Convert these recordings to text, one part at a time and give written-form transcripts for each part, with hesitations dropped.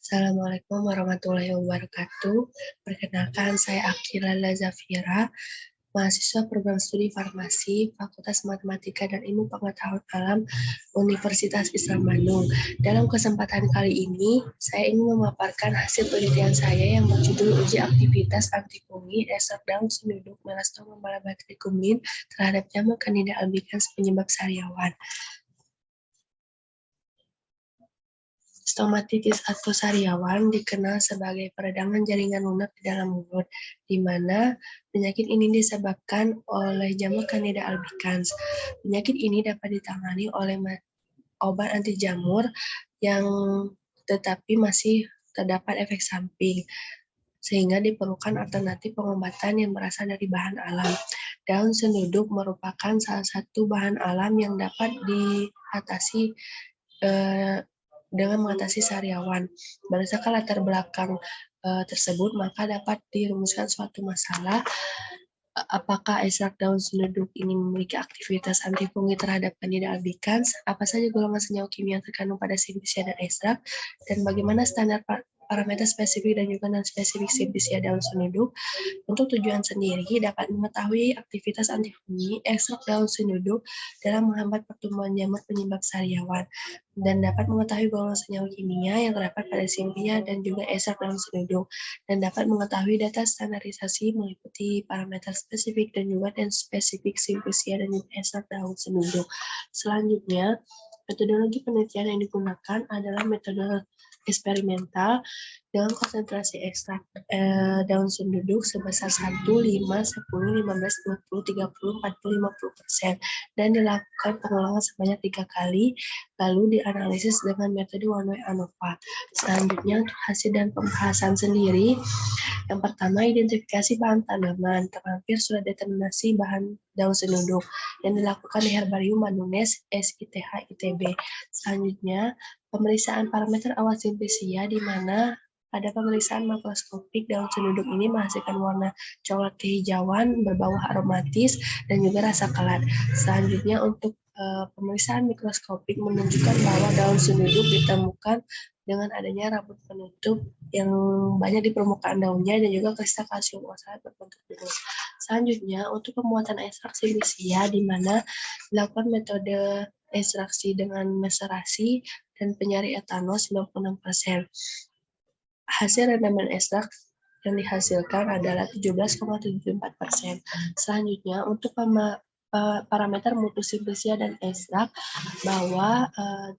Assalamualaikum warahmatullahi wabarakatuh. Perkenalkan, saya Akila Lazafira, mahasiswa program studi farmasi, Fakultas Matematika dan Ilmu Pengetahuan Alam, Universitas Islam Bandung. Dalam kesempatan kali ini, saya ingin memaparkan hasil penelitian saya yang berjudul Uji Aktivitas Antifungi Ekstrak Daun Senduduk Melasthoma malabatricum terhadap jamur Candida albicans penyebab sariawan. Stomatitis atau sariawan dikenal sebagai peradangan jaringan lunak di dalam mulut, di mana penyakit ini disebabkan oleh jamur Candida albicans. Penyakit ini dapat ditangani oleh obat anti jamur yang tetapi masih terdapat efek samping, sehingga diperlukan alternatif pengobatan yang berasal dari bahan alam. Daun senduduk merupakan salah satu bahan alam yang dapat diatasi dengan mengatasi sariawan. Berdasarkan latar belakang tersebut, maka dapat dirumuskan suatu masalah apakah ekstrak daun senduduk ini memiliki aktivitas antifungi terhadap Candida albicans, apa saja golongan senyawa kimia yang terkandung pada simplicia dan ekstrak, dan bagaimana standar parameter spesifik dan juga non-spesifik simplicia daun senduduk. Untuk tujuan sendiri, dapat mengetahui aktivitas antifungi ekstrak daun senduduk dalam menghambat pertumbuhan jamur penyebab sariawan, dan dapat mengetahui golongan senyawa kimia yang terdapat pada simplia dan juga ekstrak daun senduduk, dan dapat mengetahui data standarisasi meliputi parameter spesifik dan juga non-spesifik simplicia dan juga ekstrak daun senduduk. Selanjutnya, metodologi penelitian yang digunakan adalah metode eksperimental dengan konsentrasi ekstrak daun senduduk sebesar 1, 5, 10, 15, 20, 30, 40, 50% dan dilakukan pengulangan sebanyak 3 kali, lalu dianalisis dengan metode one-way ANOVA. Selanjutnya, untuk hasil dan pembahasan sendiri, yang pertama, identifikasi bahan tanaman. Terlampir sudah determinasi bahan daun senduduk yang dilakukan di Herbarium Bandung-Nes SITH-ITB. Selanjutnya, pemeriksaan parameter awal simplicia di mana pada pemeriksaan makroskopik daun senduduk ini menghasilkan warna coklat kehijauan, berbau aromatis, dan juga rasa kelat. Selanjutnya, untuk pemeriksaan mikroskopik menunjukkan bahwa daun senduduk ditemukan dengan adanya rambut penutup yang banyak di permukaan daunnya dan juga kristal kalsium oksalat berbentuk lurus. Selanjutnya, untuk pembuatan ekstrak simplicia di mana dilakukan metode ekstraksi dengan maserasi dan penyari etanol 96%. Hasil rendaman ekstrak yang dihasilkan adalah 17,74%. Selanjutnya, untuk parameter mutu simplicia dan ekstrak bahwa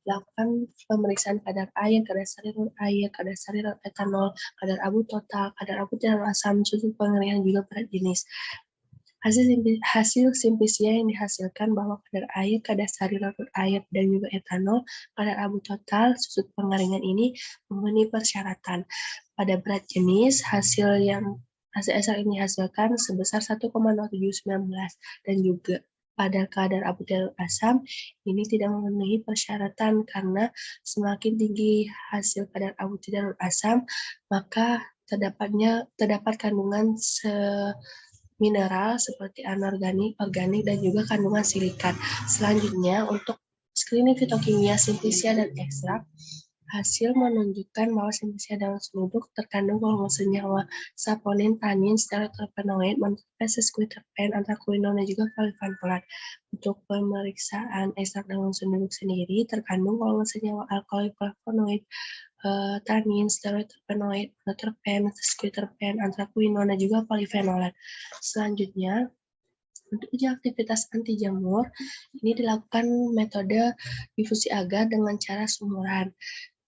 dilakukan pemeriksaan kadar air, kadar sarinal etanol, kadar abu total, kadar abu tidak asam, suhu pengeringan, juga berat jenis. Hasil simplicia yang dihasilkan bahwa kadar air, kadar sarinal air, dan juga etanol, kadar abu total, susut pengeringan ini memenuhi persyaratan. Pada berat jenis, hasil ekstrak ini dihasilkan sebesar 1,0719 dan juga pada kadar abu tidak asam ini tidak memenuhi persyaratan karena semakin tinggi hasil kadar abu tidak asam maka terdapat kandungan mineral seperti anorganik, organik, dan juga kandungan silikat. Selanjutnya, untuk screening fitokimia simplicia dan ekstrak, hasil menunjukkan bahwa simplicia daun senduduk terkandung golongan senyawa saponin, tanin, steroterpenoid, monoterpes, sesquiterpen, antraquinol, dan juga polyphenolate. Untuk pemeriksaan ekstrak daun senduduk sendiri terkandung golongan senyawa alkaloid, flavonoid, tanin, steroterpenoid, monoterpen, sesquiterpen, antraquinol, dan juga polyphenolate. Selanjutnya, untuk uji aktivitas anti jamur, ini dilakukan metode difusi agar dengan cara sumuran.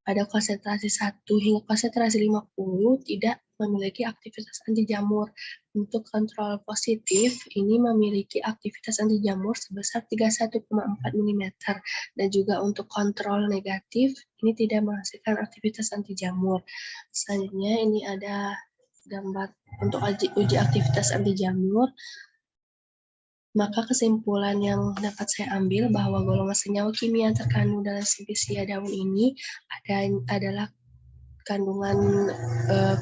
Pada konsentrasi 1 hingga konsentrasi 50 tidak memiliki aktivitas anti jamur. Untuk kontrol positif, ini memiliki aktivitas anti jamur sebesar 31,4 mm. Dan juga untuk kontrol negatif, ini tidak menghasilkan aktivitas anti jamur. Selanjutnya, ini ada gambar untuk uji aktivitas anti jamur. Maka kesimpulan yang dapat saya ambil bahwa golongan senyawa kimia yang terkandung dalam simplicia daun ini adalah kandungan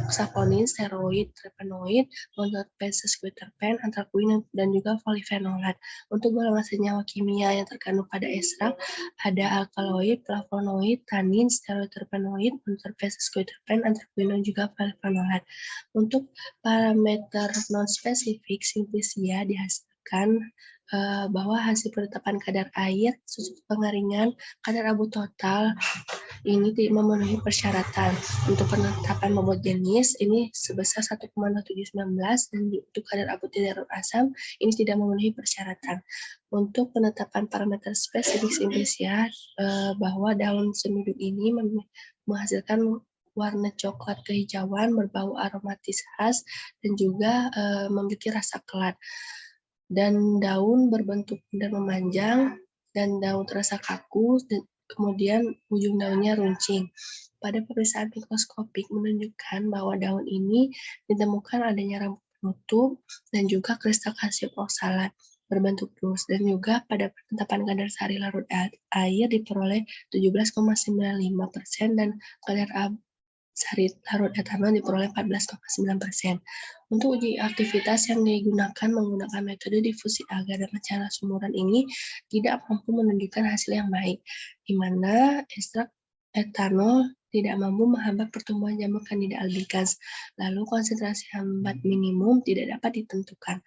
saponin, steroid, terpenoid, monoterpes sesquiterpen, antraquin, dan juga polifenolat. Untuk golongan senyawa kimia yang terkandung pada ekstrak ada alkaloid, flavonoid, tanin, steroid terpenoid, monoterpes sesquiterpen, antraquin, dan juga polifenolat. Untuk parameter non-spesifik simplisia dihasilkan bahwa hasil penetapan kadar air, susu pengeringan, kadar abu total ini tidak memenuhi persyaratan. Untuk penetapan bobot jenis ini sebesar 1,0719 dan untuk kadar abu tidak asam ini tidak memenuhi persyaratan. Untuk penetapan parameter spesifik simplisia bahwa daun senuduk ini menghasilkan warna coklat kehijauan berbau aromatis khas dan juga memiliki rasa kelat. Dan daun berbentuk dan memanjang, dan daun terasa kaku, dan kemudian ujung daunnya runcing. Pada pemeriksaan mikroskopik menunjukkan bahwa daun ini ditemukan adanya rambut penutup dan juga kristal kalsium oksalat berbentuk dus, dan juga pada penetapan kadar sari larut air diperoleh 17,95% dan kadar sari larut etanol diperoleh 14,9%. Untuk uji aktivitas yang digunakan menggunakan metode difusi agar dan cara sumuran ini tidak mampu menunjukkan hasil yang baik, di mana ekstrak etanol tidak mampu menghambat pertumbuhan jamur Candida albicans, lalu konsentrasi hambat minimum tidak dapat ditentukan.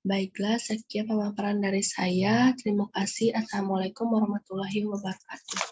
Baiklah, sekian pemaparan dari saya. Terima kasih. Assalamualaikum warahmatullahi wabarakatuh.